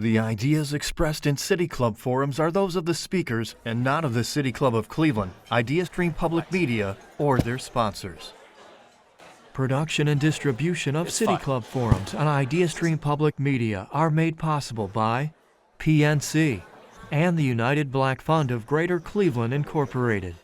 The ideas expressed in City Club forums are those of the speakers and not of the City Club of Cleveland, IdeaStream Public Media, or their sponsors. Production and distribution of City Club forums on IdeaStream Public Media are made possible by PNC and the United Black Fund of Greater Cleveland, Incorporated.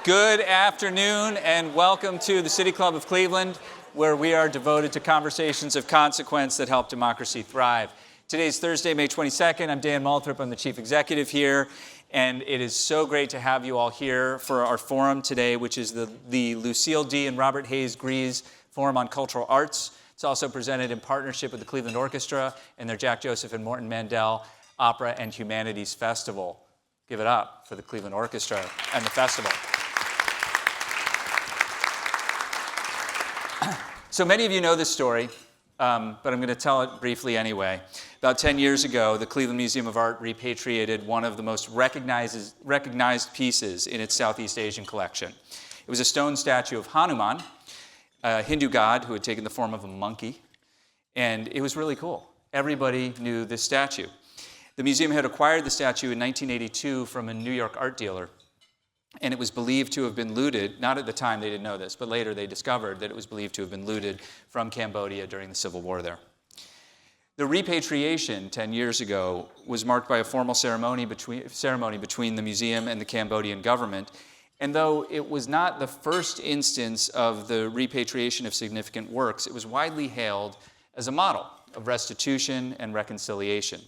Good afternoon and welcome to the City Club of Cleveland, where we are devoted to conversations of consequence that help democracy thrive. Today's Thursday, May 22nd. I'm Dan Malthrop. I'm the Chief Executive here, and it is so great to have you all here for our forum today, which is the Lucille D. and Robert Hayes Grease Forum on Cultural Arts. It's also presented in partnership with the Cleveland Orchestra and their Jack Joseph and Morton Mandel Opera and Humanities Festival. Give it up for the Cleveland Orchestra and the festival. So many of you know this story, but I'm going to tell it briefly anyway. About 10 years ago, the Cleveland Museum of Art repatriated one of the most recognized pieces in its Southeast Asian collection. It was a stone statue of Hanuman, a Hindu god who had taken the form of a monkey, and it was really cool. Everybody knew this statue. The museum had acquired the statue in 1982 from a New York art dealer, and it was believed to have been looted. Not at the time, they didn't know this, but later they discovered that it was believed to have been looted from Cambodia during the Civil War there. The repatriation 10 years ago was marked by a formal ceremony between the museum and the Cambodian government. And though it was not the first instance of the repatriation of significant works, it was widely hailed as a model of restitution and reconciliation.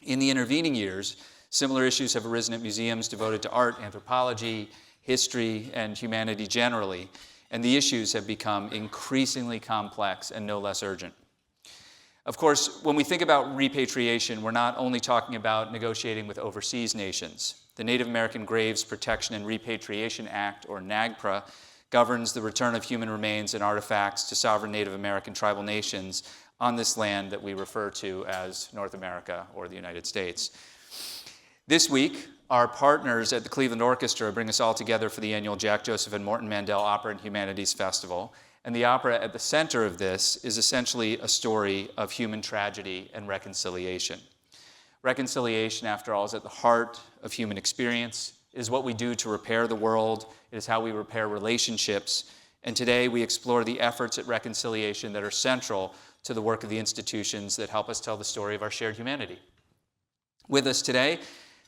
In the intervening years, similar issues have arisen at museums devoted to art, anthropology, history, and humanity generally, and the issues have become increasingly complex and no less urgent. Of course, when we think about repatriation, we're not only talking about negotiating with overseas nations. The Native American Graves Protection and Repatriation Act, or NAGPRA, governs the return of human remains and artifacts to sovereign Native American tribal nations on this land that we refer to as North America or the United States. This week, our partners at the Cleveland Orchestra bring us all together for the annual Jack Joseph and Morton Mandel Opera and Humanities Festival. And the opera at the center of this is essentially a story of human tragedy and reconciliation. Reconciliation, after all, is at the heart of human experience. It is what we do to repair the world. It is how we repair relationships. And today we explore the efforts at reconciliation that are central to the work of the institutions that help us tell the story of our shared humanity. With us today,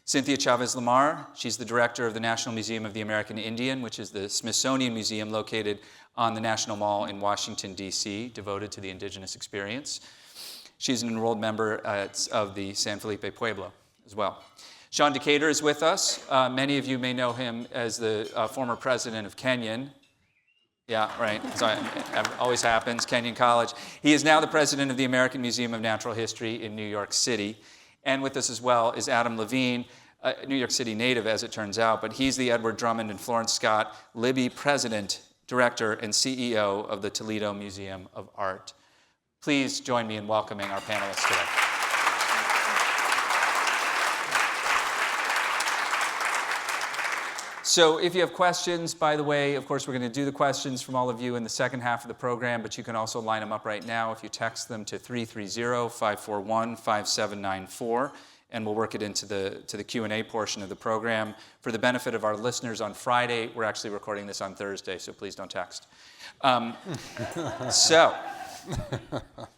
Cynthia Chavez-Lamar. She's the director of the National Museum of the American Indian, which is the Smithsonian Museum located on the National Mall in Washington, D.C., devoted to the indigenous experience. She's an enrolled member of the San Felipe Pueblo as well. Sean Decatur is with us. Many of you may know him as the former president of Kenyon. Yeah, right. So it always happens, Kenyon College. He is now the president of the American Museum of Natural History in New York City. And with us as well is Adam Levine, a New York City native, as it turns out, but he's the Edward Drummond and Florence Scott Libby president, director, and CEO of the Toledo Museum of Art. Please join me in welcoming our panelists today. So if you have questions, by the way, of course, we're going to do the questions from all of you in the second half of the program, but you can also line them up right now if you text them to 330-541-5794, and we'll work it into the Q&A portion of the program. For the benefit of our listeners on Friday, we're actually recording this on Thursday, so please don't text. So,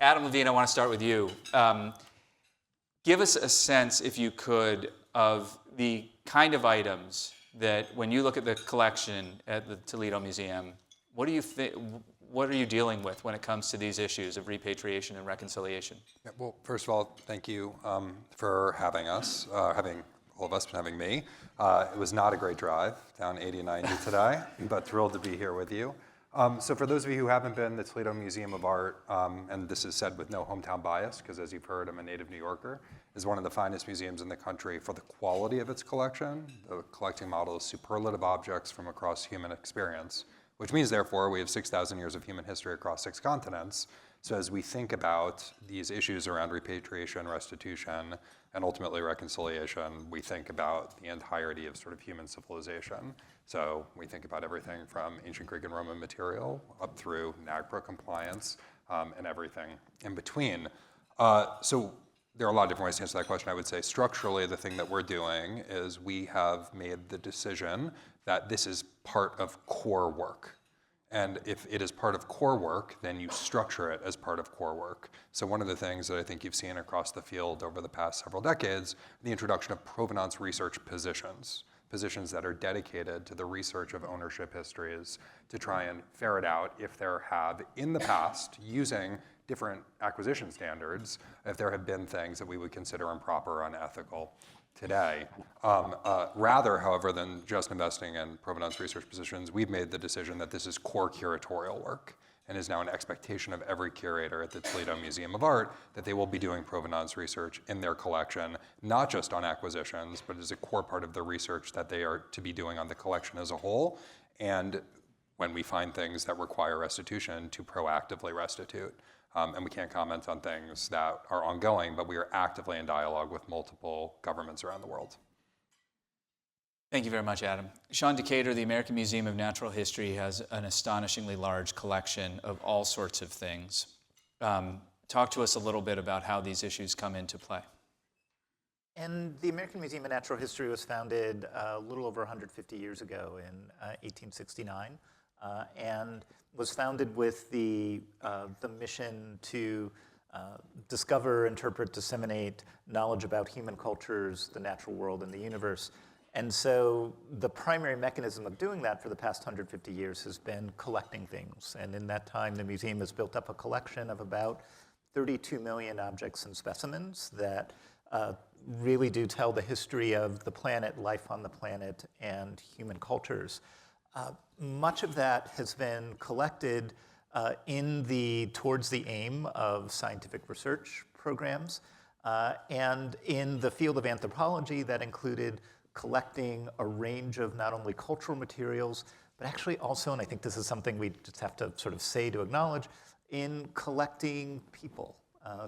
Adam Levine, I want to start with you. Give us a sense, if you could, of the kind of items that when you look at the collection at the Toledo Museum, what are you dealing with when it comes to these issues of repatriation and reconciliation? Yeah, well, first of all, thank you for having us, having all of us, and having me. It was not a great drive, down 80 and 90 today, but thrilled to be here with you. So for those of you who haven't been, the Toledo Museum of Art, and this is said with no hometown bias, because as you've heard, I'm a native New Yorker, is one of the finest museums in the country for the quality of its collection. The collecting model is superlative objects from across human experience, which means, therefore, we have 6,000 years of human history across 6 continents. So as we think about these issues around repatriation, restitution, and ultimately reconciliation, we think about the entirety of sort of human civilization. So we think about everything from ancient Greek and Roman material up through NAGPRA compliance and everything in between. So there are a lot of different ways to answer that question. I would say structurally, the thing that we're doing is we have made the decision that this is part of core work. And if it is part of core work, then you structure it as part of core work. So one of the things that I think you've seen across the field over the past several decades, the introduction of provenance research positions that are dedicated to the research of ownership histories to try and ferret out if there have, in the past, using different acquisition standards, if there have been things that we would consider improper or unethical today. Rather, however, than just investing in provenance research positions, we've made the decision that this is core curatorial work and is now an expectation of every curator at the Toledo Museum of Art that they will be doing provenance research in their collection, not just on acquisitions, but as a core part of the research that they are to be doing on the collection as a whole. And when we find things that require restitution, to proactively restitute. And we can't comment on things that are ongoing, but we are actively in dialogue with multiple governments around the world. Thank you very much, Adam. Sean Decatur, the American Museum of Natural History has an astonishingly large collection of all sorts of things. Talk to us a little bit about how these issues come into play. And the American Museum of Natural History was founded a little over 150 years ago in 1869, and was founded with the mission to discover, interpret, disseminate knowledge about human cultures, the natural world, and the universe. And so the primary mechanism of doing that for the past 150 years has been collecting things. And in that time, the museum has built up a collection of about 32 million objects and specimens that really do tell the history of the planet, life on the planet, and human cultures. Much of that has been collected towards the aim of scientific research programs. And in the field of anthropology, that included collecting a range of not only cultural materials, but actually also, and I think this is something we just have to sort of say to acknowledge, in collecting people,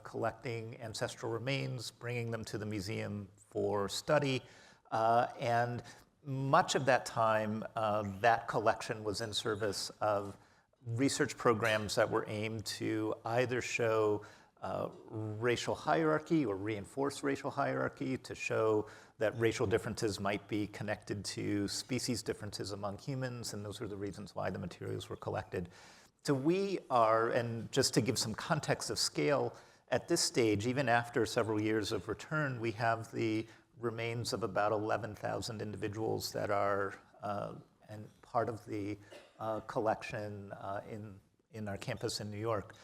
collecting ancestral remains, bringing them to the museum for study, and much of that time, that collection was in service of research programs that were aimed to either show racial hierarchy or reinforce racial hierarchy, to show that racial differences might be connected to species differences among humans, and those are the reasons why the materials were collected. So we are, and just to give some context of scale, at this stage, even after several years of return, we have the remains of about 11,000 individuals that are and part of the collection in our campus in New York.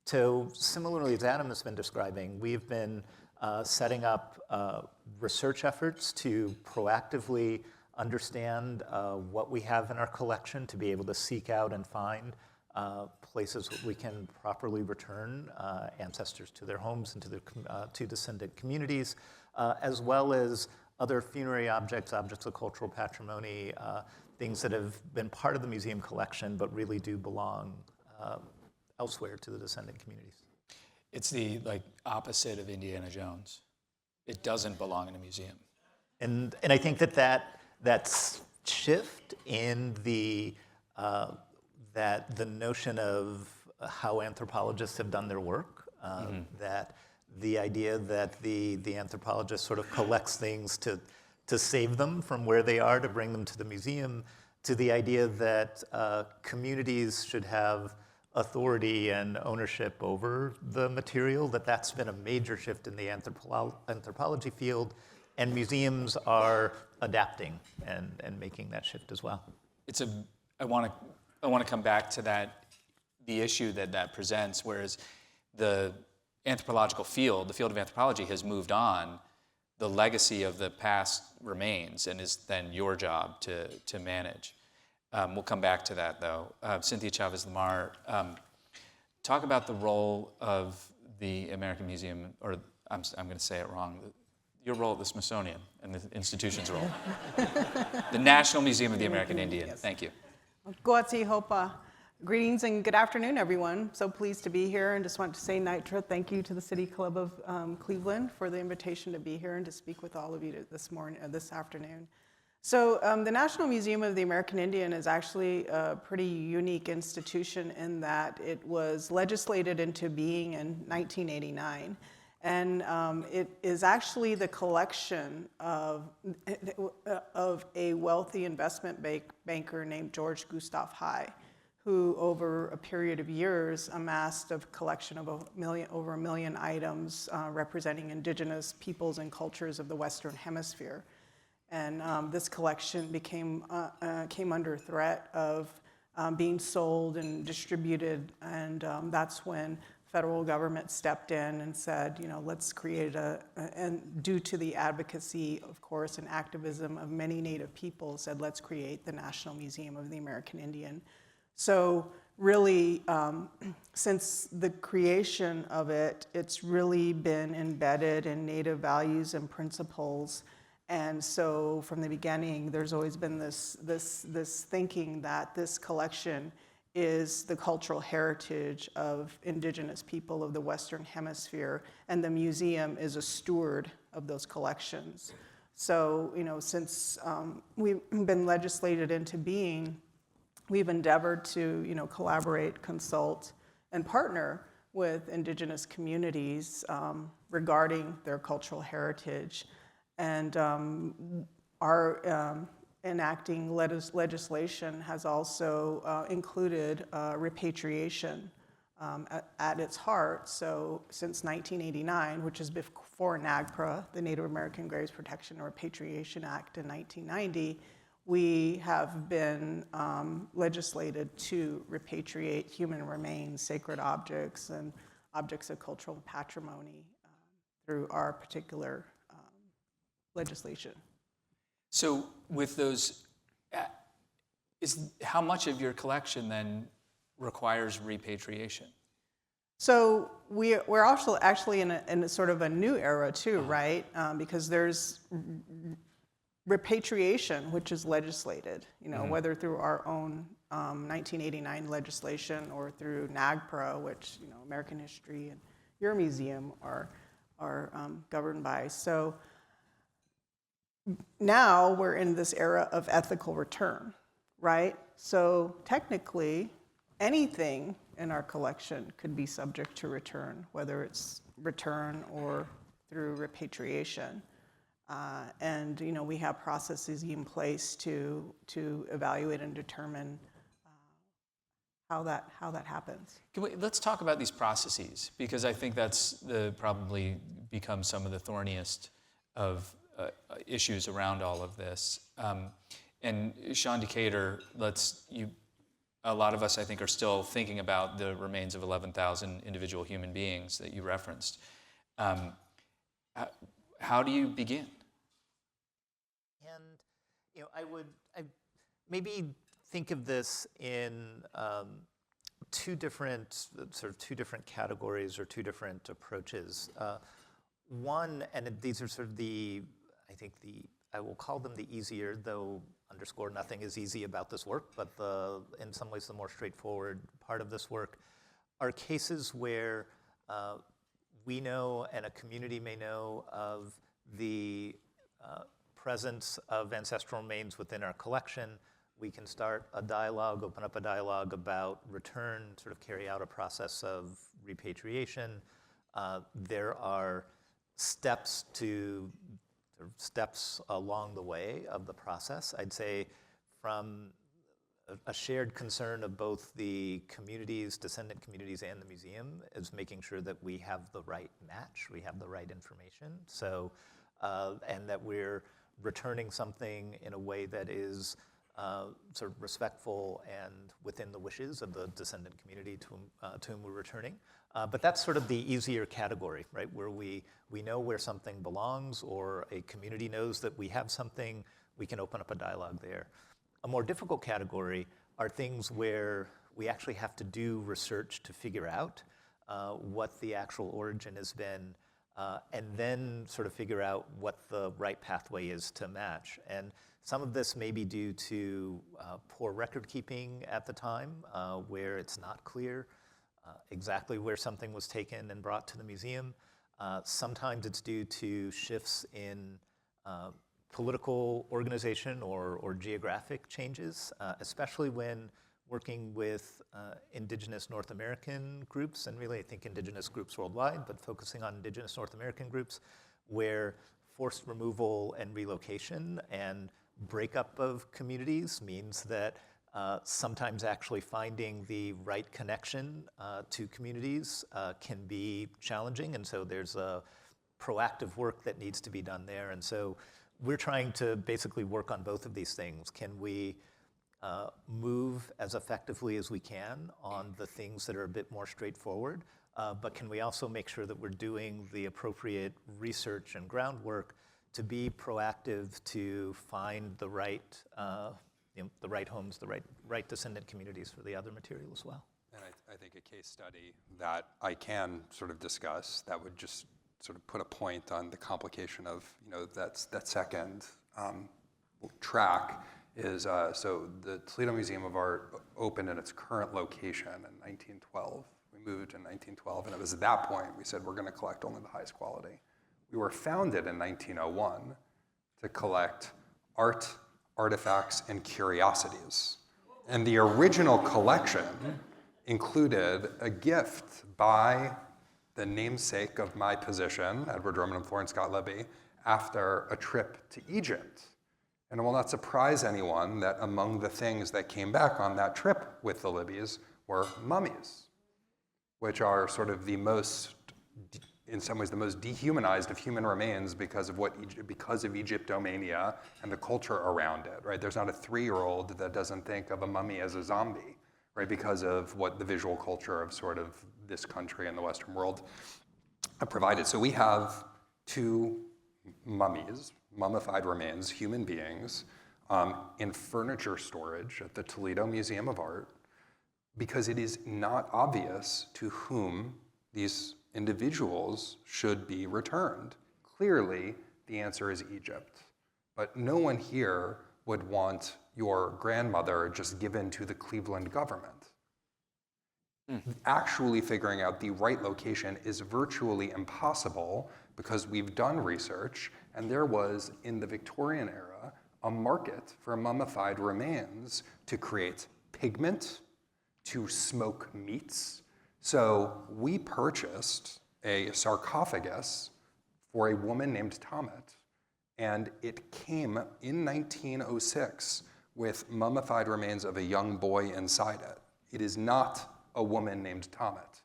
So similarly, as Adam has been describing, we've been setting up research efforts to proactively understand what we have in our collection, to be able to seek out and find places where we can properly return ancestors to their homes and to descendant communities, as well as other funerary objects, objects of cultural patrimony, things that have been part of the museum collection but really do belong elsewhere to the descendant communities. It's the opposite of Indiana Jones. It doesn't belong in a museum. And I think that shift in the notion of how anthropologists have done their work, that the idea that the anthropologist sort of collects things to save them from where they are, to bring them to the museum, to the idea that communities should have authority and ownership over the material, that's been a major shift in the anthropology field, and museums are adapting and making that shift as well. I want to come back to the issue that presents, whereas the anthropological field, the field of anthropology, has moved on. The legacy of the past remains and is then your job to manage. We'll come back to that, though. Cynthia Chavez-Lamar, talk about the role of the American Museum, or I'm going to say it wrong, your role at the Smithsonian and the institution's role. The National Museum of the American Indian. Yes. Thank you. Goatsi Hopa Greetings and good afternoon, everyone. So pleased to be here and just want to say, NAGPRA, thank you to the City Club of Cleveland for the invitation to be here and to speak with all of you this afternoon. So the National Museum of the American Indian is actually a pretty unique institution in that it was legislated into being in 1989. And it is actually the collection of a wealthy investment banker named George Gustav High, who over a period of years amassed a collection of over a million items representing indigenous peoples and cultures of the Western Hemisphere. And this collection came under threat of being sold and distributed, and that's when federal government stepped in and said, let's create and due to the advocacy, of course, and activism of many Native people, said, let's create the National Museum of the American Indian. So really, since the creation of it, it's really been embedded in Native values and principles. And so from the beginning, there's always been this thinking that this collection is the cultural heritage of indigenous people of the Western Hemisphere, and the museum is a steward of those collections. So, since we've been legislated into being, we've endeavored to, collaborate, consult, and partner with indigenous communities regarding their cultural heritage. And our enacting legislation has also included repatriation at its heart. So since 1989, which is before NAGPRA, the Native American Graves Protection and Repatriation Act in 1990, we have been legislated to repatriate human remains, sacred objects, and objects of cultural patrimony through our particular legislation. So with those, how much of your collection then requires repatriation? So we're also actually in a sort of a new era too, right? Because there's repatriation, which is legislated, whether through our own 1989 legislation or through NAGPRA, which American History and your museum are governed by. So now we're in this era of ethical return, right? So technically, anything in our collection could be subject to return, whether it's return or through repatriation. And we have processes in place to evaluate and determine how that happens. Let's talk about these processes, because I think that's probably becomes some of the thorniest of issues around all of this. And Sean Decatur, a lot of us, I think, are still thinking about the remains of 11,000 individual human beings that you referenced. How do you begin? And I maybe think of this in two different categories or two different approaches. One, and these are sort of I will call them the easier, though underscore nothing is easy about this work, but in some ways the more straightforward part of this work are cases where we know and a community may know of the presence of ancestral remains within our collection. We can start a dialogue, open up a dialogue about return, sort of carry out a process of repatriation. There are steps along the way of the process. I'd say from a shared concern of both the communities, descendant communities, and the museum is making sure that we have the right match, we have the right information, and that we're returning something in a way that is sort of respectful and within the wishes of the descendant community to whom we're returning. But that's sort of the easier category, right? Where we know where something belongs, or a community knows that we have something, we can open up a dialogue there. A more difficult category are things where we actually have to do research to figure out what the actual origin has been, and then sort of figure out what the right pathway is to match. And some of this may be due to poor record keeping at the time, where it's not clear exactly where something was taken and brought to the museum. Sometimes it's due to shifts in political organization or geographic changes, especially when working with indigenous North American groups, and really I think indigenous groups worldwide, but focusing on indigenous North American groups, where forced removal and relocation and breakup of communities means that sometimes actually finding the right connection to communities can be challenging, and so there's a proactive work that needs to be done there. And so we're trying to basically work on both of these things. Can we move as effectively as we can on the things that are a bit more straightforward, but can we also make sure that we're doing the appropriate research and groundwork to be proactive to find the right, the right homes, the right descendant communities for the other material as well. And I think a case study that I can sort of discuss that would just sort of put a point on the complication of that second track is so the Toledo Museum of Art opened in its current location in 1912. We moved in 1912, and it was at that point we said we're going to collect only the highest quality. We were founded in 1901 to collect art, artifacts, and curiosities. And the original collection included a gift by the namesake of my position, Edward Drummond and Florence Scott Libby, after a trip to Egypt. And it will not surprise anyone that among the things that came back on that trip with the Libbys were mummies, which are sort of the most, in some ways, the most dehumanized of human remains because of Egyptomania and the culture around it, right? There's not a 3-year-old that doesn't think of a mummy as a zombie, right? Because of what the visual culture of sort of this country and the Western world provided. So we have 2 mummies, mummified remains, human beings, in furniture storage at the Toledo Museum of Art, because it is not obvious to whom these individuals should be returned. Clearly, the answer is Egypt. But no one here would want your grandmother just given to the Cleveland government. Actually figuring out the right location is virtually impossible because we've done research, and there was, in the Victorian era, a market for mummified remains to create pigment, to smoke meats. So we purchased a sarcophagus for a woman named Tomet, and it came in 1906 with mummified remains of a young boy inside it. It is not a woman named Tomet.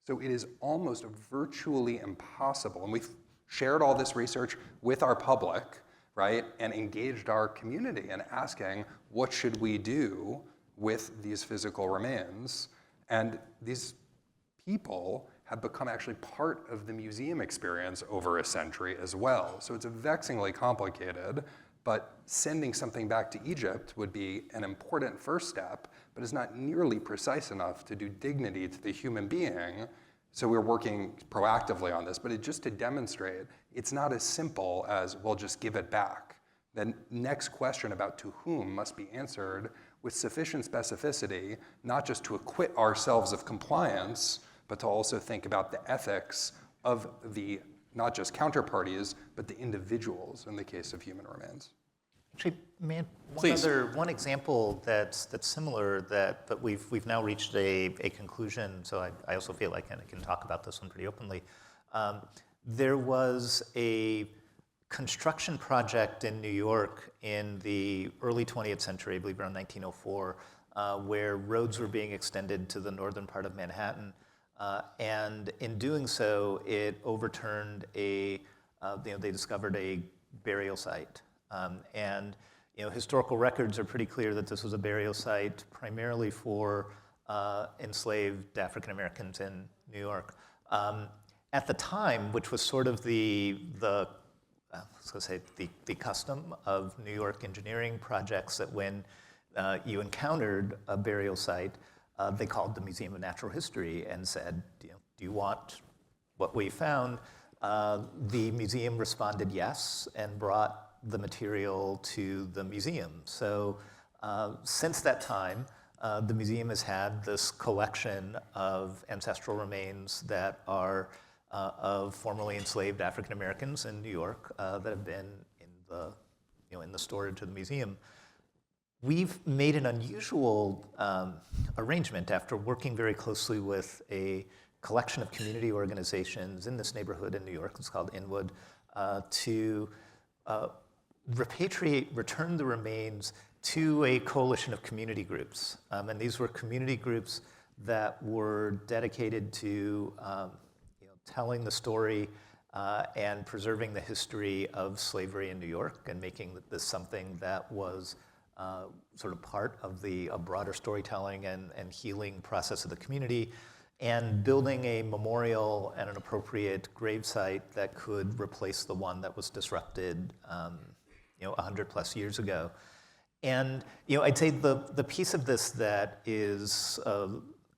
So it is almost virtually impossible, and we've shared all this research with our public, right, and engaged our community in asking, what should we do with these physical remains? And these people have become actually part of the museum experience over a century as well. So it's vexingly complicated, but sending something back to Egypt would be an important first step, but it's not nearly precise enough to do dignity to the human being. So we're working proactively on this, but just to demonstrate, it's not as simple as, well, just give it back. The next question about to whom must be answered with sufficient specificity, not just to acquit ourselves of compliance, but to also think about the ethics of the, not just counterparties, but the individuals in the case of human remains. Actually, man, Please. one example that's similar but we've now reached a conclusion. So I also feel like I can talk about this one pretty openly. There was a construction project in New York in the early 20th century, I believe around 1904, where roads were being extended to the northern part of Manhattan. And in doing so, it overturned they discovered a burial site. And historical records are pretty clear that this was a burial site primarily for enslaved African Americans in New York. At the time, which was sort of the custom of New York engineering projects, that when you encountered a burial site, they called the Museum of Natural History and said, do you want what we found? the museum responded yes and brought the material to the museum. So since that time, the museum has had this collection of ancestral remains that are of formerly enslaved African Americans in New York that have been in the storage of the museum. We've made an unusual arrangement after working very closely with a collection of community organizations in this neighborhood in New York. It's called Inwood, to return the remains to a coalition of community groups. And these were community groups that were dedicated to telling the story and preserving the history of slavery in New York and making this something that was sort of part of a broader storytelling and healing process of the community, and building a memorial and an appropriate gravesite that could replace the one that was disrupted 100 plus years ago. And I'd say the piece of this that is,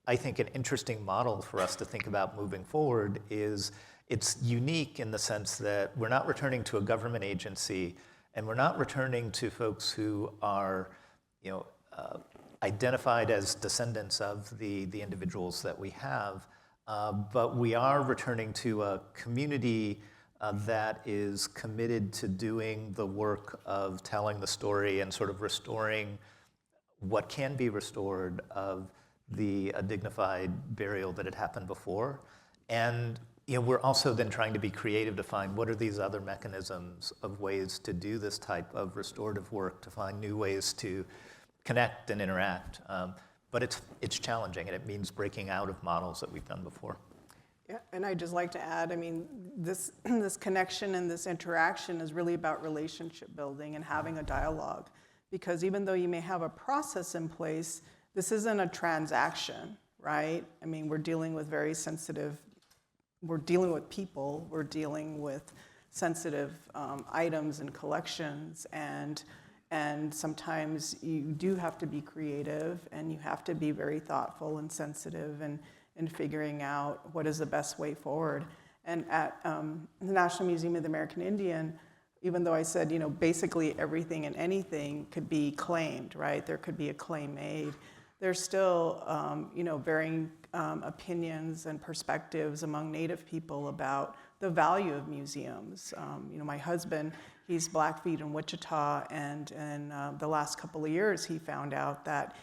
I think, an interesting model for us to think about moving forward is it's unique in the sense that we're not returning to a government agency, and we're not returning to folks who are identified as descendants of the individuals that we have, but we are returning to a community that is committed to doing the work of telling the story and sort of restoring what can be restored of the dignified burial that had happened before. And we're also then trying to be creative to find what are these other mechanisms of ways to do this type of restorative work, to find new ways to connect and interact. But it's challenging, and it means breaking out of models that we've done before. Yeah, and I'd just like to add, this connection and this interaction is really about relationship building and having a dialogue. Because even though you may have a process in place, this isn't a transaction, right? We're dealing with we're dealing with people, we're dealing with sensitive items and collections, and sometimes you do have to be creative, and you have to be very thoughtful and sensitive in figuring out what is the best way forward. And at the National Museum of the American Indian, even though I said, basically everything and anything could be claimed, right? There could be a claim made. There's still, varying opinions and perspectives among Native people about the value of museums. My husband, he's Blackfeet in Wichita, and the last couple of years he found out that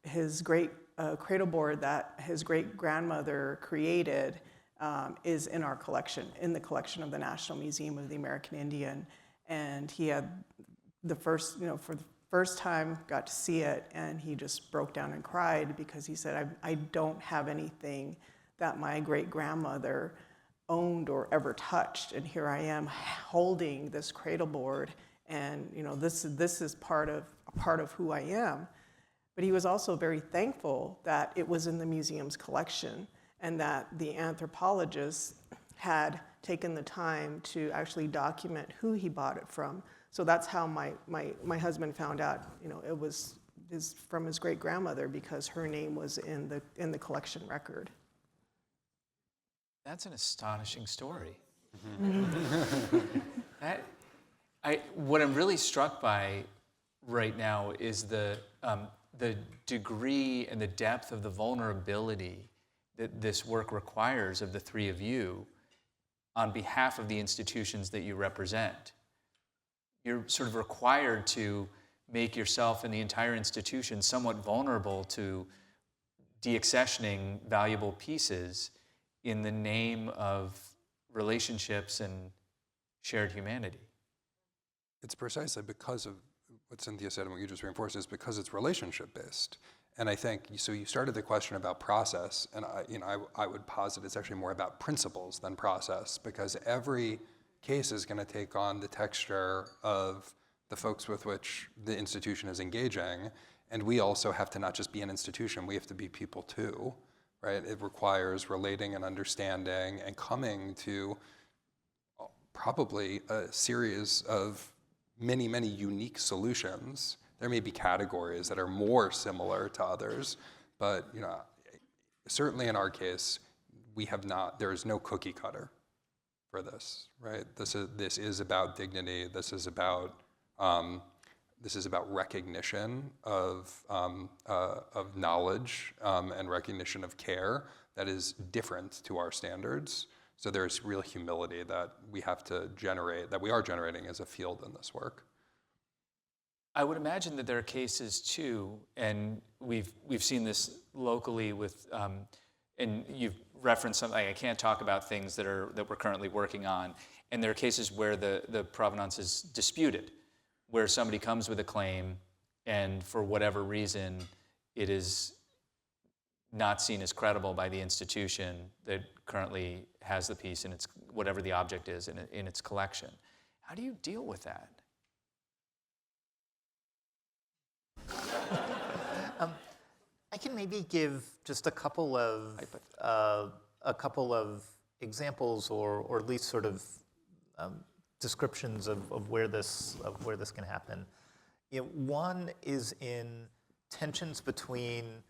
his great cradle board that his great-grandmother created is in our collection, in the collection of the National Museum of the American Indian. And he had for the first time got to see it, and he just broke down and cried because he said, I don't have anything that my great-grandmother owned or ever touched, and here I am holding this cradle board, and this is part of who I am. But he was also very thankful that it was in the museum's collection and that the anthropologists had taken the time to actually document who he bought it from. So that's how my husband found out, it was from his great-grandmother, because her name was in the collection record. That's an astonishing story. What I'm really struck by right now is the degree and the depth of the vulnerability that this work requires of the three of you on behalf of the institutions that you represent. You're sort of required to make yourself and the entire institution somewhat vulnerable to deaccessioning valuable pieces in the name of relationships and shared humanity. It's precisely because of what Cynthia said and what you just reinforced, is because it's relationship-based. And I think, so you started the question about process, and I would posit it's actually more about principles than process, because every case is going to take on the texture of the folks with which the institution is engaging, and we also have to not just be an institution, we have to be people too, right? It requires relating and understanding and coming to probably a series of many, many unique solutions. There may be categories that are more similar to others, but certainly in our case, there is no cookie cutter. for this, right? This is about dignity. This is about recognition of knowledge and recognition of care that is different to our standards. So there's real humility that we have to generate, that we are generating as a field in this work. I would imagine that there are cases too, and we've seen this locally with, and you've referenced something. I can't talk about things that we're currently working on, and there are cases where the provenance is disputed, where somebody comes with a claim, and for whatever reason, it is not seen as credible by the institution that currently has the piece in its whatever the object is in its collection. How do you deal with that? I can maybe give just a couple of examples, or at least sort of descriptions of where this can happen. One is in tensions between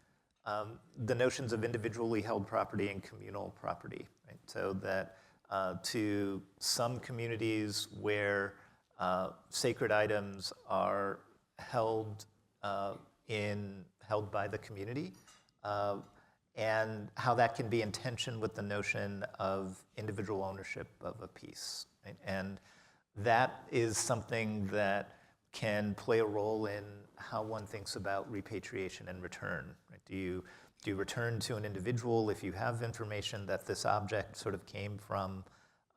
the notions of individually held property and communal property, right? So that to some communities where sacred items are held by the community, and how that can be in tension with the notion of individual ownership of a piece, right? And that is something that can play a role in how one thinks about repatriation and return, right? Do you return to an individual if you have information that this object sort of came from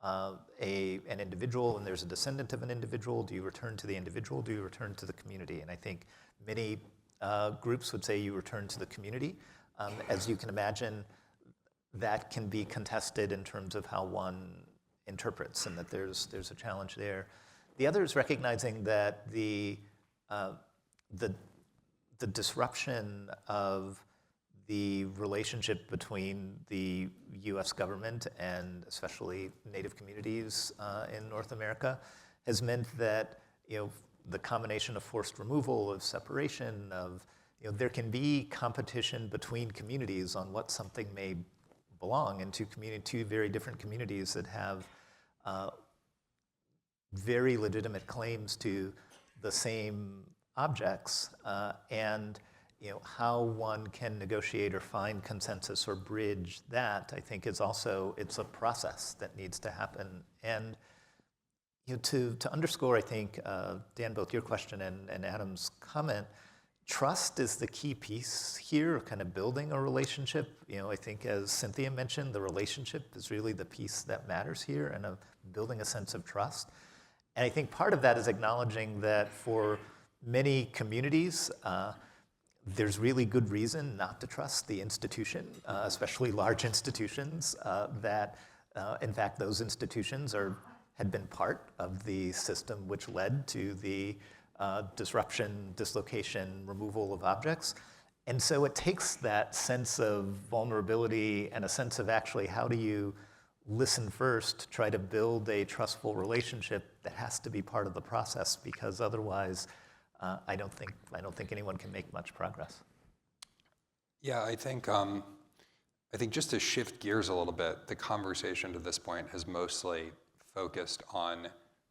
an individual and there's a descendant of an individual? Do you return to the individual? Do you return to the community? And I think many groups would say you return to the community. As you can imagine, that can be contested in terms of how one interprets, and that there's a challenge there. The other is recognizing that the disruption of the relationship between the U.S. government and especially Native communities in North America has meant that the combination of forced removal, of separation, of there can be competition between communities on what something may belong in two very different communities that have very legitimate claims to the same objects, and how one can negotiate or find consensus or bridge that, I think, is also, it's a process that needs to happen. And to underscore, I think, Dan, both your question and Adam's comment, trust is the key piece here, kind of building a relationship. I think, as Cynthia mentioned, the relationship is really the piece that matters here, and building a sense of trust. And I think part of that is acknowledging that for many communities, there's really good reason not to trust the institution, especially large institutions, that in fact those institutions had been part of the system which led to the disruption, dislocation, removal of objects. And so it takes that sense of vulnerability and a sense of actually how do you listen first, try to build a trustful relationship that has to be part of the process, because otherwise I don't think anyone can make much progress. Yeah, I think just to shift gears a little bit, the conversation to this point has mostly focused on,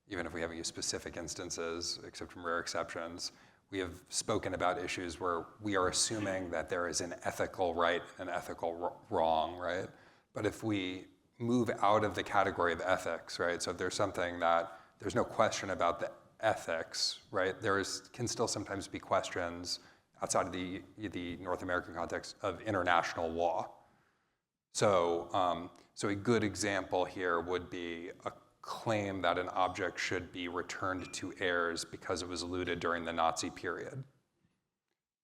even if we haven't used specific instances, except from rare exceptions, we have spoken about issues where we are assuming that there is an ethical right and ethical wrong, right? But if we move out of the category of ethics, right? So if there's something that there's no question about the ethics, right? Can still sometimes be questions outside of the North American context of international law. So a good example here would be a claim that an object should be returned to heirs because it was looted during the Nazi period.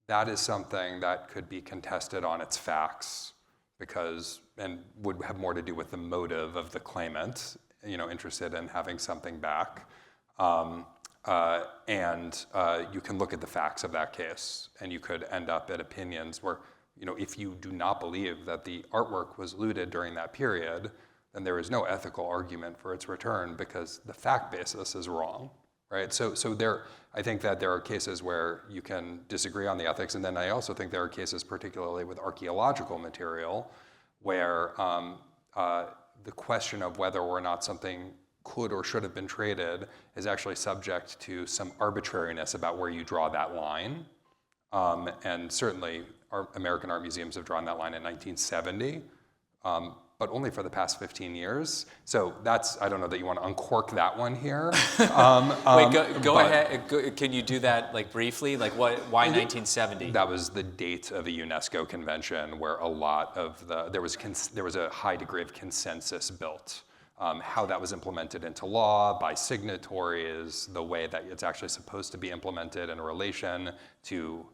That is something that could be contested on its facts, and would have more to do with the motive of the claimant, interested in having something back. And you can look at the facts of that case, and you could end up at opinions where, if you do not believe that the artwork was looted during that period, then there is no ethical argument for its return because the fact basis is wrong, right? So I think that there are cases where you can disagree on the ethics, and then I also think there are cases, particularly with archaeological material, where the question of whether or not something could or should have been traded is actually subject to some arbitrariness about where you draw that line. And certainly, our American art museums have drawn that line in 1970, but only for the past 15 years. So that's, I don't know that you want to uncork that one here. Wait, go ahead. Can you do that like briefly? Like why 1970? That was the date of a UNESCO convention where a lot of there was a high degree of consensus built. How that was implemented into law by signatories, the way that it's actually supposed to be implemented in relation to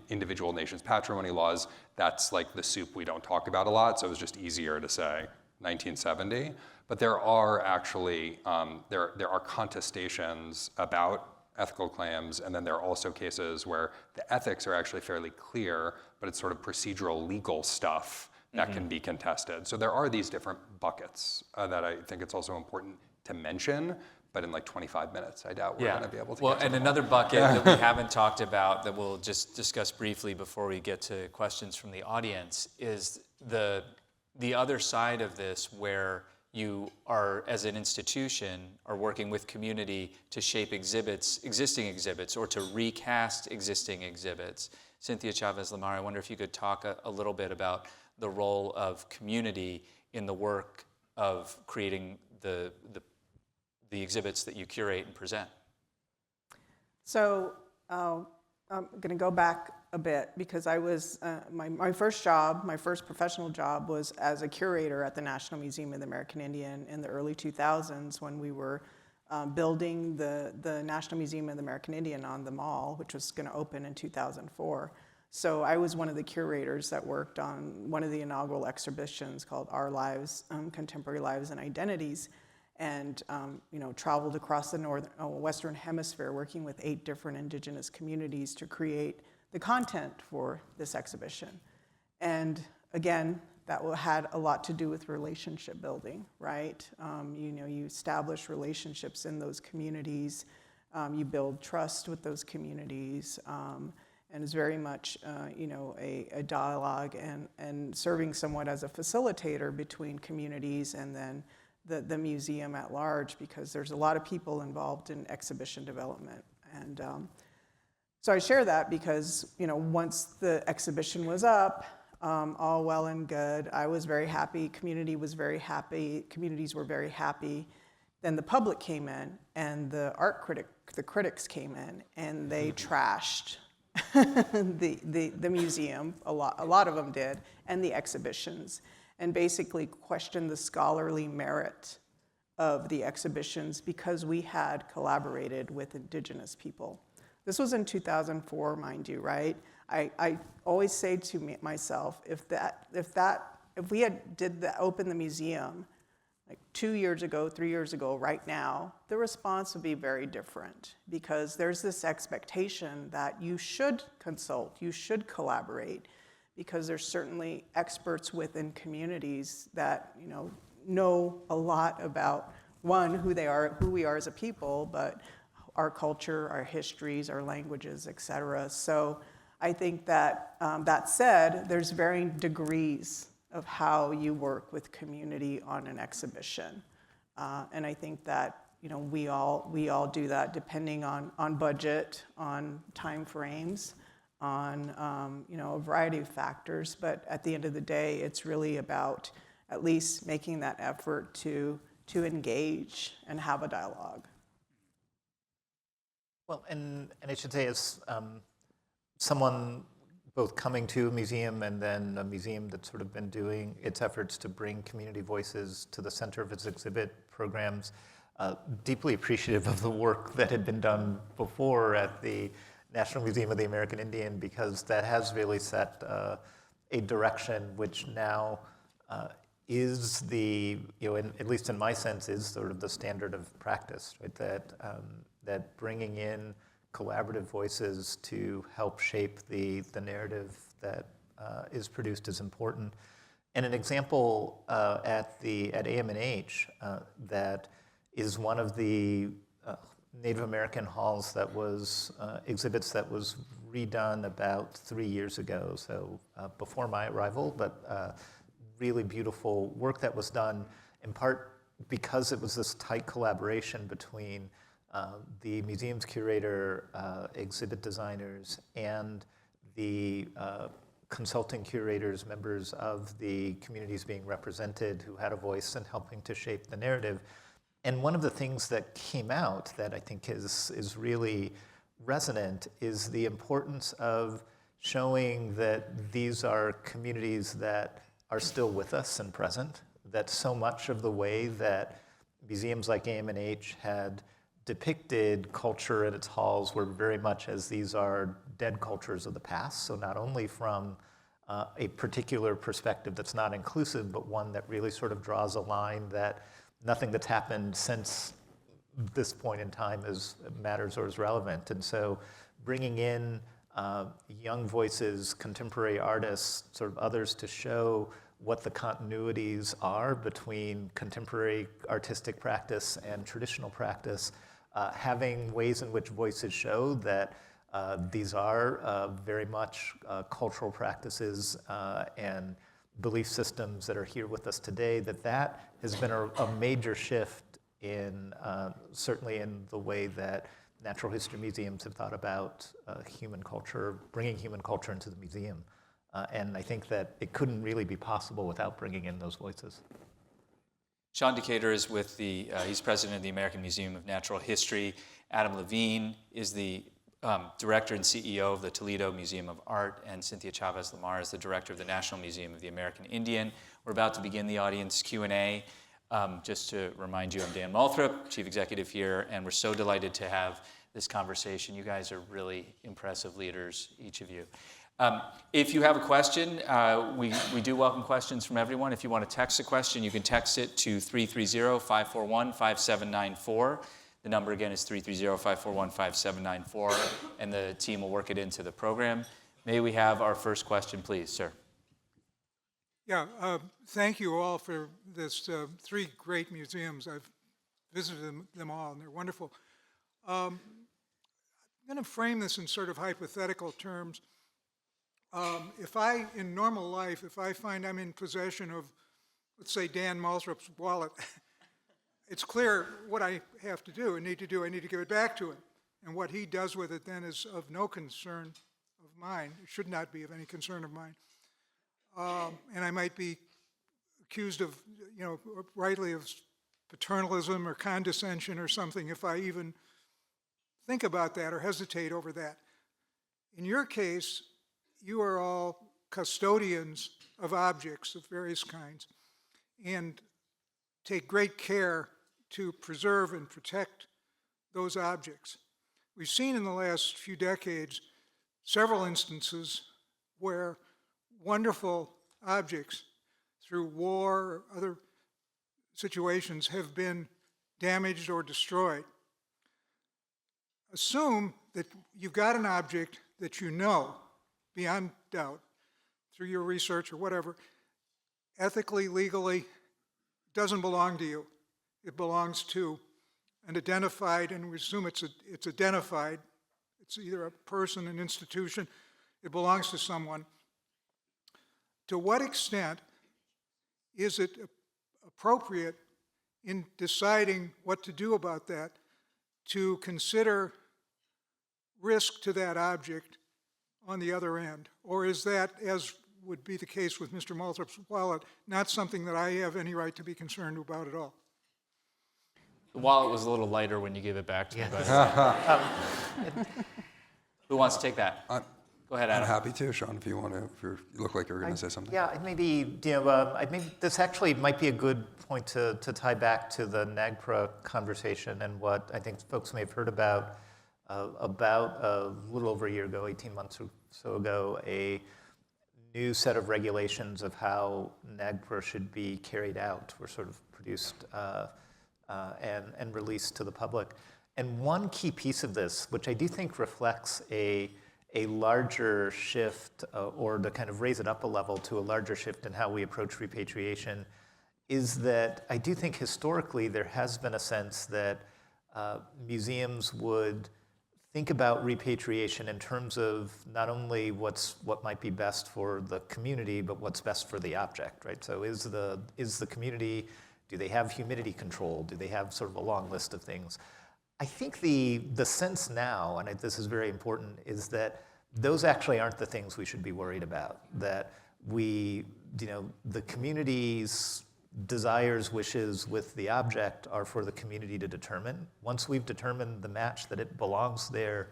individual nations' patrimony laws, that's like the soup we don't talk about a lot, so it was just easier to say 1970. But there are actually, there are contestations about ethical claims, and then there are also cases where the ethics are actually fairly clear, but it's sort of procedural legal stuff that can be contested. So there are these different buckets that I think it's also important to mention, but in like 25 minutes, I doubt we're going to be able to get to and them another bucket that we haven't talked about that we'll just discuss briefly before we get to questions from the audience is the other side of this where you are, as an institution, are working with community to shape existing exhibits, or to recast existing exhibits. Cynthia Chavez-Lamar, I wonder if you could talk a little bit about the role of community in the work of creating the exhibits that you curate and present. So I'm going to go back a bit because I was, my first professional job was as a curator at the National Museum of the American Indian in the early 2000s when we were building the National Museum of the American Indian on the Mall, which was going to open in 2004. So I was one of the curators that worked on one of the inaugural exhibitions called Our Lives, Contemporary Lives and Identities, and traveled across the Western Hemisphere working with 8 different indigenous communities to create the content for this exhibition. And again, that had a lot to do with relationship building, right? You establish relationships in those communities, you build trust with those communities, and it's very much a dialogue and serving somewhat as a facilitator between communities and then the museum at large, because there's a lot of people involved in exhibition development. And so I share that because once the exhibition was up, all well and good, I was very happy, community was very happy, communities were very happy. Then the public came in and the critics came in and they trashed the museum, a lot of them did, and the exhibitions, and basically questioned the scholarly merit of the exhibitions because we had collaborated with indigenous people. This was in 2004, mind you, right? I always say to myself, if we had opened the museum like 2 years ago, 3 years ago, right now, the response would be very different because there's this expectation that you should consult, you should collaborate, because there's certainly experts within communities that know a lot about, one, who we are as a people, but our culture, our histories, our languages, et cetera. So I think that, that said, there's varying degrees of how you work with community on an exhibition. And I think that we all do that depending on budget, on time frames, on a variety of factors. But at the end of the day, it's really about at least making that effort to engage and have a dialogue. Well, and I should say, as someone both coming to a museum and then a museum that's sort of been doing its efforts to bring community voices to the center of its exhibit programs, deeply appreciative of the work that had been done before at the National Museum of the American Indian, because that has really set a direction which now is the, at least in my sense, is sort of the standard of practice, right? That bringing in collaborative voices to help shape the narrative that is produced is important. And an example at AM&H that is one of the Native American halls that was exhibits that was redone about 3 years ago, so before my arrival, but really beautiful work that was done, in part because it was this tight collaboration between the museum's curator, exhibit designers, and the consulting curators, members of the communities being represented who had a voice in helping to shape the narrative. And one of the things that came out that I think is really resonant is the importance of showing that these are communities that are still with us and present, that so much of the way that museums like AMNH had depicted culture in its halls were very much as these are dead cultures of the past. So not only from a particular perspective that's not inclusive, but one that really sort of draws a line that nothing that's happened since this point in time matters or is relevant. And so bringing in young voices, contemporary artists, sort of others to show what the continuities are between contemporary artistic practice and traditional practice, having ways in which voices show that these are very much cultural practices and belief systems that are here with us today, that has been a major shift in certainly in the way that natural history museums have thought about human culture, bringing human culture into the museum. And I think that it couldn't really be possible without bringing in those voices. Sean Decatur is with he's president of the American Museum of Natural History. Adam Levine is the director and CEO of the Toledo Museum of Art, and Cynthia Chavez-Lamar is the director of the National Museum of the American Indian. We're about to begin the audience Q&A. Just to remind you, I'm Dan Moulthrop, Chief Executive here, and we're so delighted to have this conversation. You guys are really impressive leaders, each of you. If you have a question, we do welcome questions from everyone. If you want to text a question, you can text it to 330-541-5794. The number again is 330-541-5794, and the team will work it into the program. May we have our first question, please, sir? Yeah, thank you all for this three great museums. I've visited them all, and they're wonderful. I'm going to frame this in sort of hypothetical terms. In normal life, if I find I'm in possession of, let's say, Dan Moulthrop's wallet, it's clear what I have to do and need to do. I need to give it back to him. And what he does with it then is of no concern of mine. It should not be of any concern of mine. And I might be accused of, rightly of paternalism or condescension or something if I even think about that or hesitate over that. In your case, you are all custodians of objects of various kinds and take great care to preserve and protect those objects. We've seen in the last few decades several instances where wonderful objects through war or other situations have been damaged or destroyed. Assume that you've got an object that you know, beyond doubt, through your research or whatever, ethically, legally, doesn't belong to you. It belongs to an identified, and we assume it's identified. It's either a person, an institution. It belongs to someone. To what extent is it appropriate in deciding what to do about that to consider risk to that object on the other end? Or is that, as would be the case with Mr. Moulthrop's wallet, not something that I have any right to be concerned about at all? The wallet was a little lighter when you gave it back to me. But who wants to take that? Go ahead, Adam. I'm happy to, Sean, if you want to. You look like you were going to say something. Yeah, maybe this actually might be a good point to tie back to the NAGPRA conversation and what I think folks may have heard about a little over a year ago, 18 months or so ago, a new set of regulations of how NAGPRA should be carried out were sort of produced and released to the public. And one key piece of this, which I do think reflects a larger shift, or to kind of raise it up a level to a larger shift in how we approach repatriation, is that I do think historically there has been a sense that museums would think about repatriation in terms of not only what might be best for the community, but what's best for the object, right? So is the community, do they have humidity control? Do they have sort of a long list of things? I think the sense now, and this is very important, is that those actually aren't the things we should be worried about. That the community's desires, wishes with the object are for the community to determine. Once we've determined the match that it belongs there,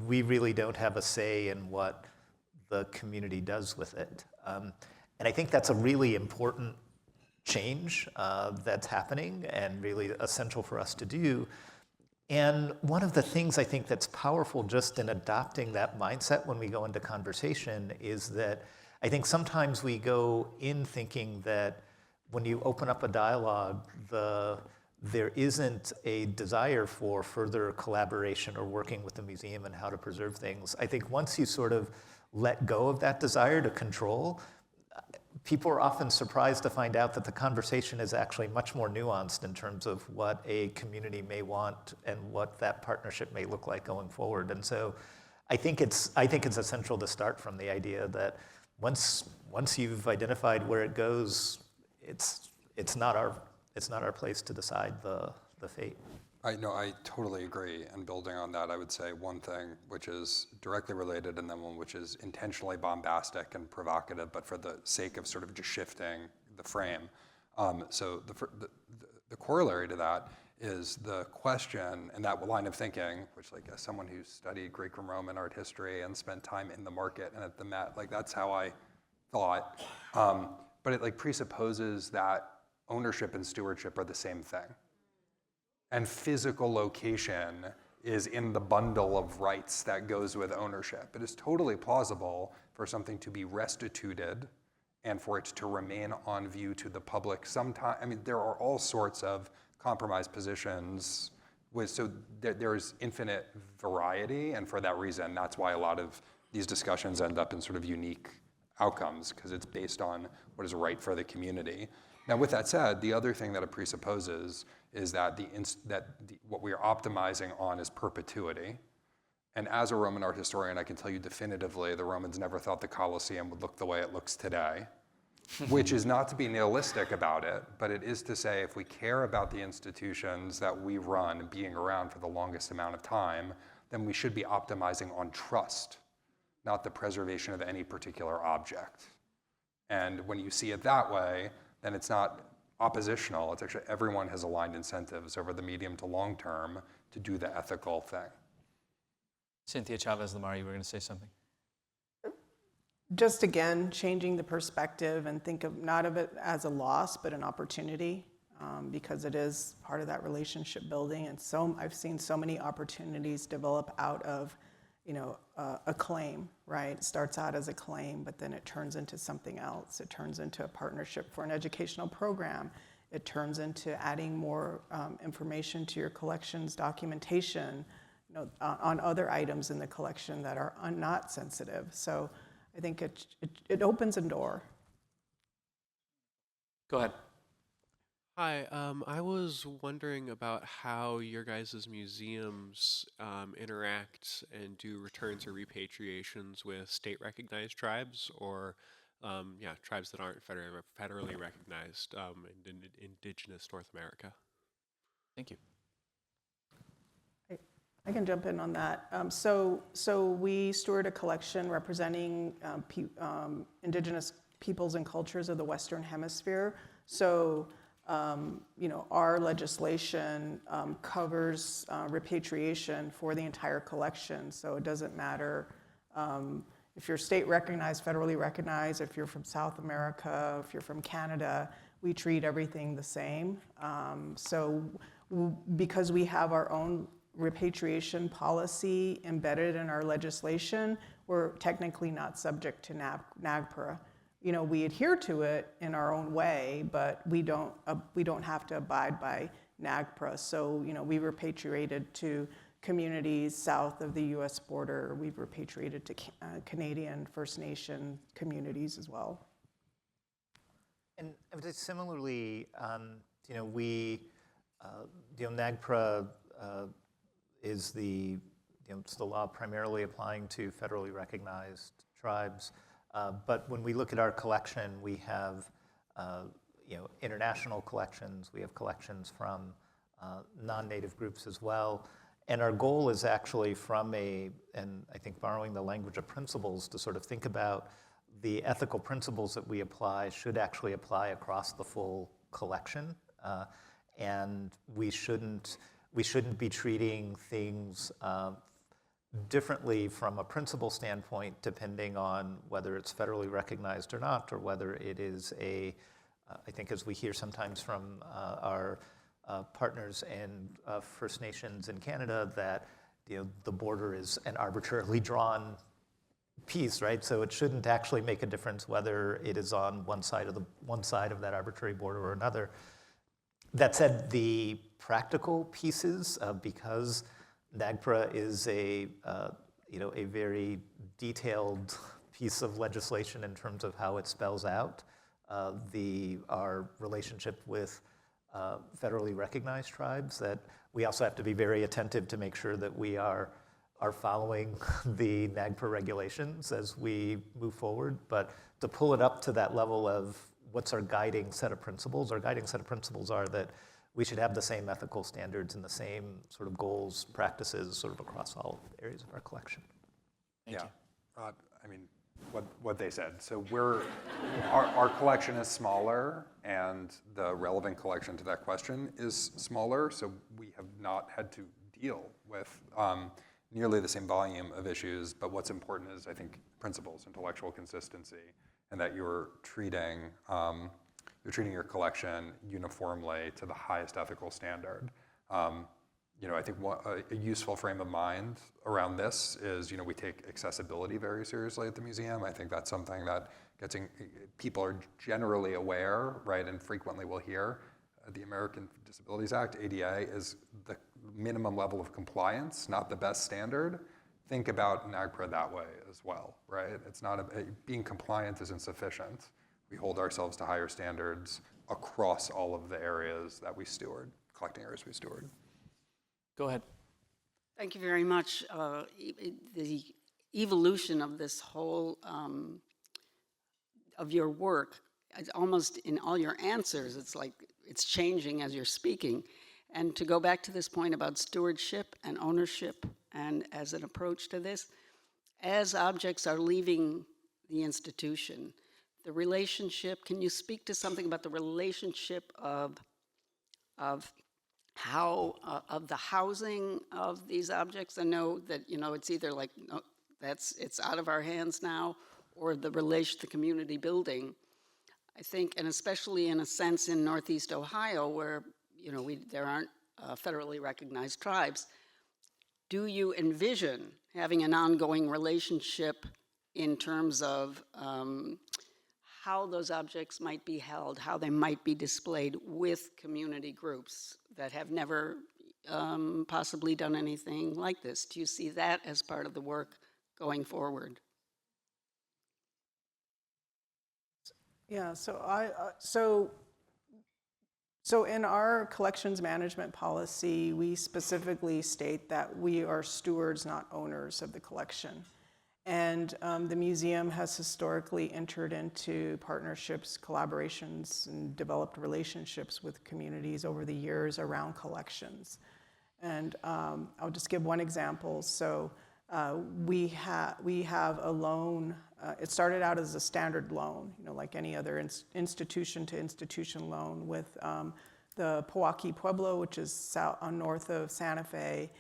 we really don't have a say in what the community does with it. And I think that's a really important change that's happening and really essential for us to do. And one of the things I think that's powerful just in adopting that mindset when we go into conversation is that I think sometimes we go in thinking that when you open up a dialogue, there isn't a desire for further collaboration or working with the museum and how to preserve things. I think once you sort of let go of that desire to control, people are often surprised to find out that the conversation is actually much more nuanced in terms of what a community may want and what that partnership may look like going forward. And so I think it's essential to start from the idea that once you've identified where it goes, it's not our place to decide the fate. I totally agree. And building on that, I would say one thing which is directly related, and then one which is intentionally bombastic and provocative, but for the sake of sort of just shifting the frame. So the corollary to that is the question and that line of thinking, which, like, as someone who studied Greek and Roman art history and spent time in the market and at the Met, like, that's how I thought. But it, like, presupposes that ownership and stewardship are the same thing. And physical location is in the bundle of rights that goes with ownership. It is totally plausible for something to be restituted and for it to remain on view to the public sometime. I mean, there are all sorts of compromise positions. So there's infinite variety, and for that reason, that's why a lot of these discussions end up in sort of unique outcomes, because it's based on what is right for the community. Now, with that said, the other thing that it presupposes is that what we are optimizing on is perpetuity. And as a Roman art historian, I can tell you definitively the Romans never thought the Colosseum would look the way it looks today, which is not to be nihilistic about it, but it is to say if we care about the institutions that we run being around for the longest amount of time, then we should be optimizing on trust, not the preservation of any particular object. And when you see it that way, then it's not oppositional. It's actually everyone has aligned incentives over the medium to long term to do the ethical thing. Cynthia Chavez-Lamar, you were going to say something? Just again, changing the perspective and think of not of it as a loss, but an opportunity, because it is part of that relationship building. And so I've seen so many opportunities develop out of, a claim, right? It starts out as a claim, but then it turns into something else. It turns into a partnership for an educational program. It turns into adding more information to your collection's documentation, on other items in the collection that are not sensitive. So I think it opens a door. Go ahead. Hi, I was wondering about how your guys' museums interact and do returns or repatriations with state-recognized tribes or, tribes that aren't federally recognized in indigenous North America. Thank you. I can jump in on that. So we steward a collection representing indigenous peoples and cultures of the Western Hemisphere. So our legislation covers repatriation for the entire collection. So it doesn't matter if you're state recognized, federally recognized, if you're from South America, if you're from Canada, we treat everything the same. Because we have our own repatriation policy embedded in our legislation, we're technically not subject to NAGPRA. We adhere to it in our own way, but we don't have to abide by NAGPRA. So, we repatriated to communities south of the U.S. border. We've repatriated to Canadian First Nation communities as well. And I would say similarly, NAGPRA is the it's the law primarily applying to federally recognized tribes. But when we look at our collection, we have international collections. We have collections from non-native groups as well. And our goal is actually and I think borrowing the language of principles, to sort of think about the ethical principles that we apply should actually apply across the full collection. And we shouldn't be treating things differently from a principle standpoint, depending on whether it's federally recognized or not, or whether it is I think as we hear sometimes from our partners and First Nations in Canada, that the border is an arbitrarily drawn piece, right? So it shouldn't actually make a difference whether it is on one side of that arbitrary border or another. That said, the practical pieces, because NAGPRA is a very detailed piece of legislation in terms of how it spells out our relationship with federally recognized tribes, that we also have to be very attentive to make sure that we are following the NAGPRA regulations as we move forward. But to pull it up to that level of what's our guiding set of principles, our guiding set of principles are that we should have the same ethical standards and the same sort of goals, practices, sort of across all areas of our collection. Thank you. I mean, what they said. So our collection is smaller, and the relevant collection to that question is smaller. So we have not had to deal with nearly the same volume of issues. But what's important is, I think, principles, intellectual consistency, and that you're treating your collection uniformly to the highest ethical standard. I think a useful frame of mind around this is, we take accessibility very seriously at the museum. I think that's something that people are generally aware, right, and frequently will hear. The American Disabilities Act, ADA, is the minimum level of compliance, not the best standard. Think about NAGPRA that way as well, right? It's not being compliant isn't sufficient. We hold ourselves to higher standards across all of the areas that we steward, collecting areas we steward. Go ahead. Thank you very much. The evolution of this whole, of your work, it's almost in all your answers, it's like it's changing as you're speaking. And to go back to this point about stewardship and ownership, and as an approach to this, as objects are leaving the institution, the relationship, can you speak to something about the relationship of how, of the housing of these objects? I know that, it's either like, no, it's out of our hands now, or the community building. I think, and especially in a sense in Northeast Ohio, where, there aren't federally recognized tribes, do you envision having an ongoing relationship in terms of how those objects might be held, how they might be displayed with community groups that have never possibly done anything like this? Do you see that as part of the work going forward? Yeah, so in our collections management policy, we specifically state that we are stewards, not owners of the collection. And the museum has historically entered into partnerships, collaborations, and developed relationships with communities over the years around collections. And I'll just give one example. So we have a loan. It started out as a standard loan, like any other institution-to-institution loan with the Pewaukee Pueblo, which is north of Santa Fe.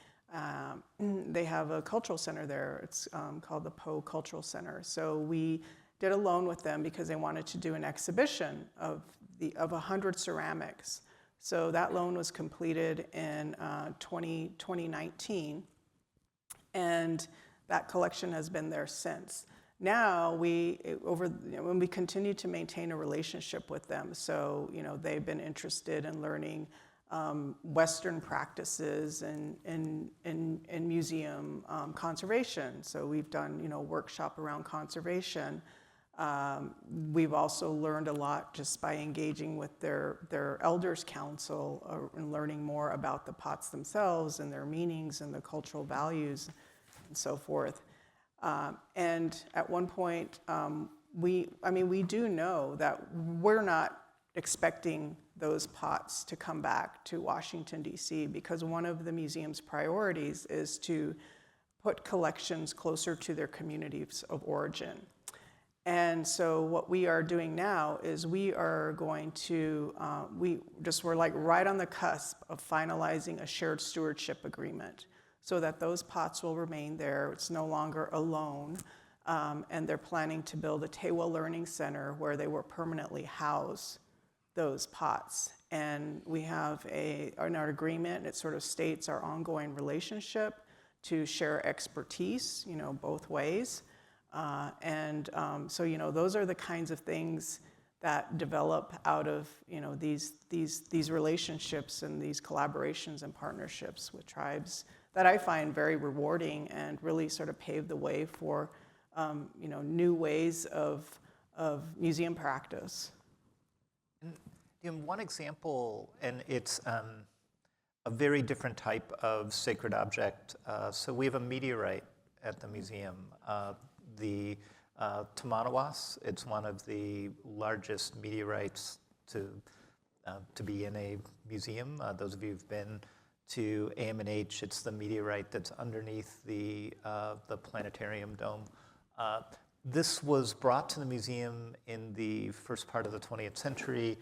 They have a cultural center there. It's called the Poe Cultural Center. So we did a loan with them because they wanted to do an exhibition of 100 ceramics. So that loan was completed in 2019, and that collection has been there since. Now when we continue to maintain a relationship with them, so they've been interested in learning Western practices and museum conservation. So we've done workshop around conservation. We've also learned a lot just by engaging with their elders council and learning more about the pots themselves and their meanings and the cultural values. and so forth. And at one point, we do know that we're not expecting those pots to come back to Washington, D.C., because one of the museum's priorities is to put collections closer to their communities of origin. And so what we are doing now is we are going to, we're like right on the cusp of finalizing a shared stewardship agreement so that those pots will remain there. It's no longer a loan. And they're planning to build a Tewa Learning Center where they will permanently house those pots. And we have in our agreement, it sort of states our ongoing relationship to share expertise, both ways. So those are the kinds of things that develop out of these relationships and these collaborations and partnerships with tribes that I find very rewarding and really sort of pave the way for new ways of museum practice. In one example, and it's a very different type of sacred object. So we have a meteorite at the museum. The Tamanawas, it's one of the largest meteorites to be in a museum. Those of you who've been to AMNH, it's the meteorite that's underneath the planetarium dome. This was brought to the museum in the first part of the 20th century.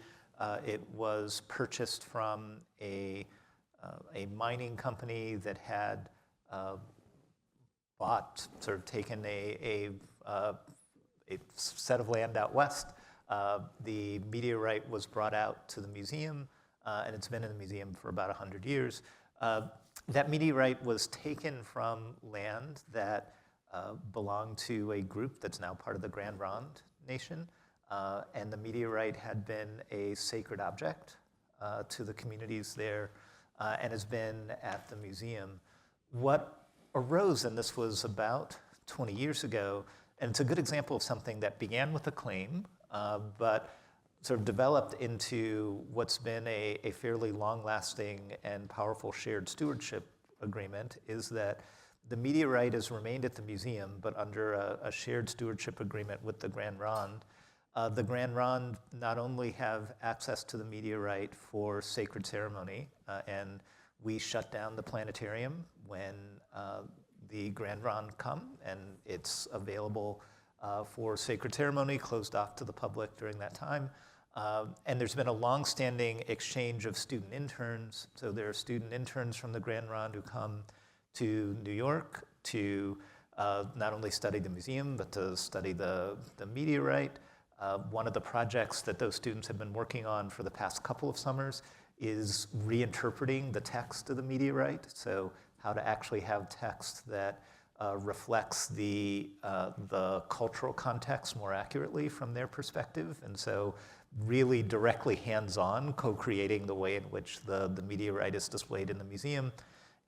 It was purchased from a mining company that had taken a set of land out west. The meteorite was brought out to the museum, and it's been in the museum for about 100 years. That meteorite was taken from land that belonged to a group that's now part of the Grand Ronde Nation, and the meteorite had been a sacred object to the communities there, and has been at the museum. What arose, and this was about 20 years ago, and it's a good example of something that began with a claim, but sort of developed into what's been a fairly long-lasting and powerful shared stewardship agreement, is that the meteorite has remained at the museum, but under a shared stewardship agreement with the Grand Ronde. The Grand Ronde not only have access to the meteorite for sacred ceremony, and we shut down the planetarium when the Grand Ronde come, and it's available for sacred ceremony, closed off to the public during that time. And there's been a long-standing exchange of student interns. So there are student interns from the Grand Ronde who come to New York to not only study the museum, but to study the meteorite. One of the projects that those students have been working on for the past couple of summers is reinterpreting the text of the meteorite. So how to actually have text that reflects the cultural context more accurately from their perspective. And so really directly hands-on, co-creating the way in which the meteorite is displayed in the museum.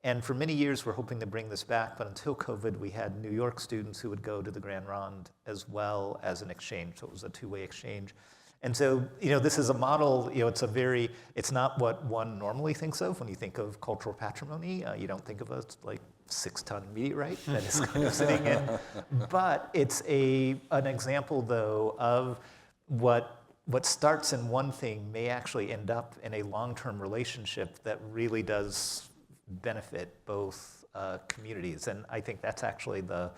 And for many years, we're hoping to bring this back, but until COVID, we had New York students who would go to the Grand Ronde as well as an exchange, so it was a two-way exchange. And so, this is a model, it's not what one normally thinks of when you think of cultural patrimony. You don't think of a 6-ton meteorite that is kind of sitting in. But it's an example, though, of what starts in one thing may actually end up in a long-term relationship that really does benefit both communities. And I think that's actually the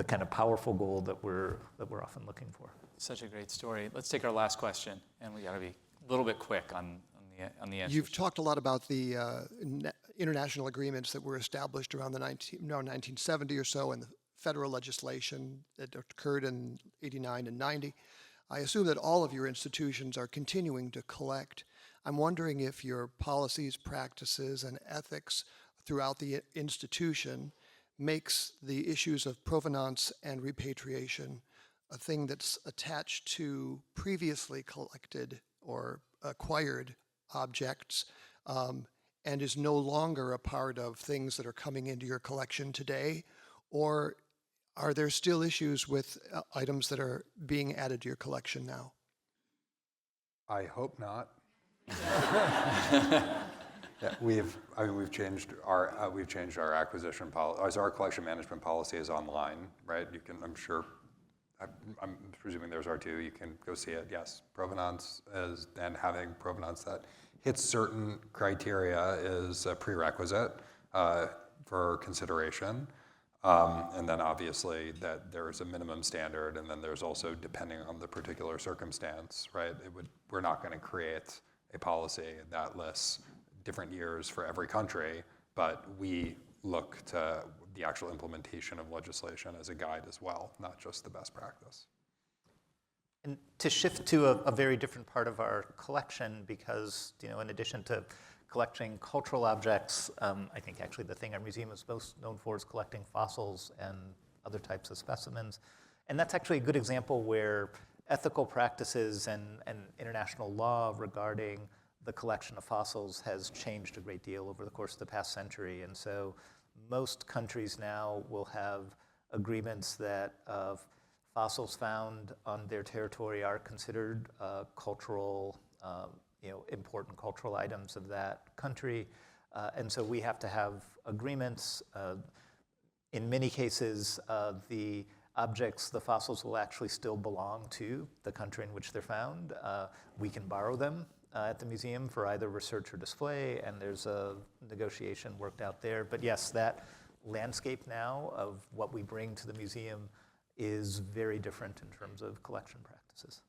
kind of powerful goal that we're often looking for. Such a great story. Let's take our last question, and we got to be a little bit quick on the answers. You've talked a lot about the international agreements that were established around 1970 or so, and the federal legislation that occurred in 89 and 90. I assume that all of your institutions are continuing to collect. I'm wondering if your policies, practices, and ethics throughout the institution makes the issues of provenance and repatriation a thing that's attached to previously collected or acquired objects, and is no longer a part of things that are coming into your collection today? Or are there still issues with items that are being added to your collection now? I hope not. Yeah, we've changed our acquisition policy. As our collection management policy is online, right? You can, I'm sure, I'm presuming there's R2. You can go see it. Yes, provenance is, and having provenance that hits certain criteria is a prerequisite for consideration. And then obviously that there's a minimum standard, and then there's also, depending on the particular circumstance, right? We're not going to create a policy that lists different years for every country, but we look to the actual implementation of legislation as a guide as well, not just the best practice. And to shift to a very different part of our collection, because in addition to collecting cultural objects, I think actually the thing our museum is most known for is collecting fossils and other types of specimens. And that's actually a good example where ethical practices and international law regarding the collection of fossils has changed a great deal over the course of the past century. And so most countries now will have agreements that fossils found on their territory are considered cultural, important cultural items of that country. And so we have to have agreements. In many cases, the objects, the fossils will actually still belong to the country in which they're found. We can borrow them at the museum for either research or display, and there's a negotiation worked out there. But yes, that landscape now of what we bring to the museum is very different in terms of collection practices.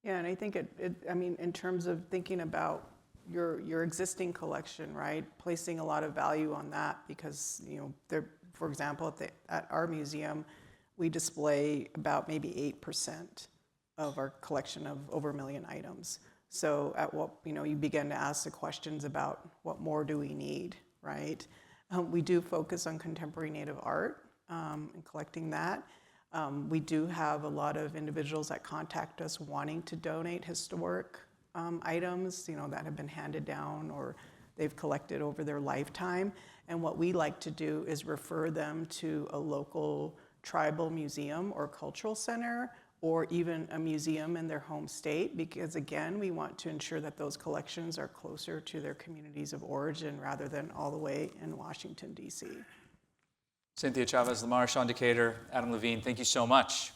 Yeah, and I think in terms of thinking about your existing collection, right, placing a lot of value on that, because for example, at our museum, we display about maybe 8% of our collection of over 1 million items. So at what, you begin to ask the questions about what more do we need, right? We do focus on contemporary native art and collecting that. We do have a lot of individuals that contact us wanting to donate historic items, that have been handed down or they've collected over their lifetime. And what we like to do is refer them to a local tribal museum or cultural center, or even a museum in their home state, because again, we want to ensure that those collections are closer to their communities of origin rather than all the way in Washington, D.C. Cynthia Chavez-Lamar, Sean Decatur, Adam Levine, thank you so much.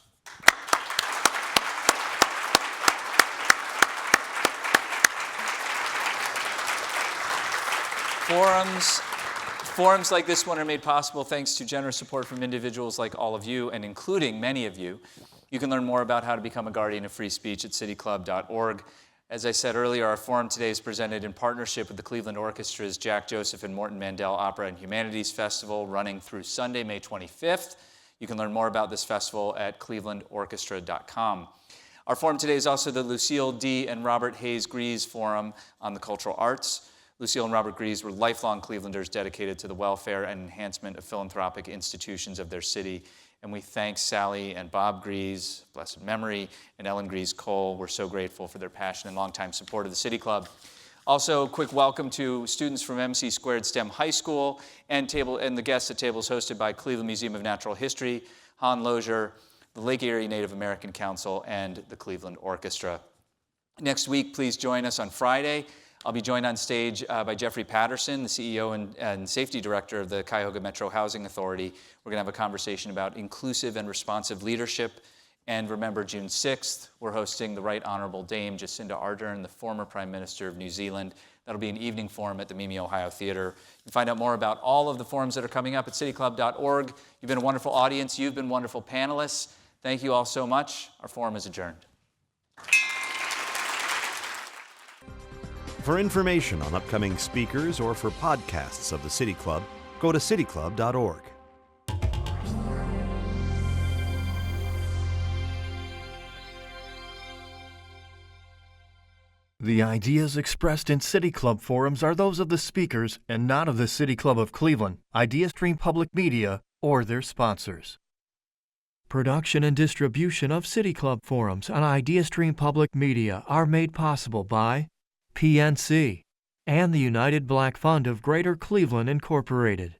Forums like this one are made possible thanks to generous support from individuals like all of you, and including many of you. You can learn more about how to become a guardian of free speech at cityclub.org. As I said earlier, our forum today is presented in partnership with the Cleveland Orchestra's Jack Joseph and Morton Mandel Opera and Humanities Festival, running through Sunday, May 25th. You can learn more about this festival at clevelandorchestra.com. Our forum today is also the Lucille D. and Robert Hayes Grease Forum on the Cultural Arts. Lucille and Robert Grease were lifelong Clevelanders dedicated to the welfare and enhancement of philanthropic institutions of their city. And we thank Sally and Bob Grease, blessed memory, and Ellen Grease Cole. We're so grateful for their passion and longtime support of the City Club. Also, quick welcome to students from MC Squared STEM High School and the guests at tables hosted by Cleveland Museum of Natural History, Han Lozier, the Lake Erie Native American Council, and the Cleveland Orchestra. Next week, please join us on Friday. I'll be joined on stage by Jeffrey Patterson, the CEO and Safety Director of the Cuyahoga Metro Housing Authority. We're going to have a conversation about inclusive and responsive leadership. And remember, June 6th, we're hosting the Right Honorable Dame Jacinda Ardern, the former Prime Minister of New Zealand. That'll be an evening forum at the Mimi Ohio Theater. You can find out more about all of the forums that are coming up at cityclub.org. You've been a wonderful audience. You've been wonderful panelists. Thank you all so much. Our forum is adjourned. For information on upcoming speakers or for podcasts of the City Club, go to cityclub.org. The ideas expressed in City Club forums are those of the speakers and not of the City Club of Cleveland, IdeaStream Public Media, or their sponsors. Production and distribution of City Club forums on IdeaStream Public Media are made possible by PNC and the United Black Fund of Greater Cleveland, Incorporated.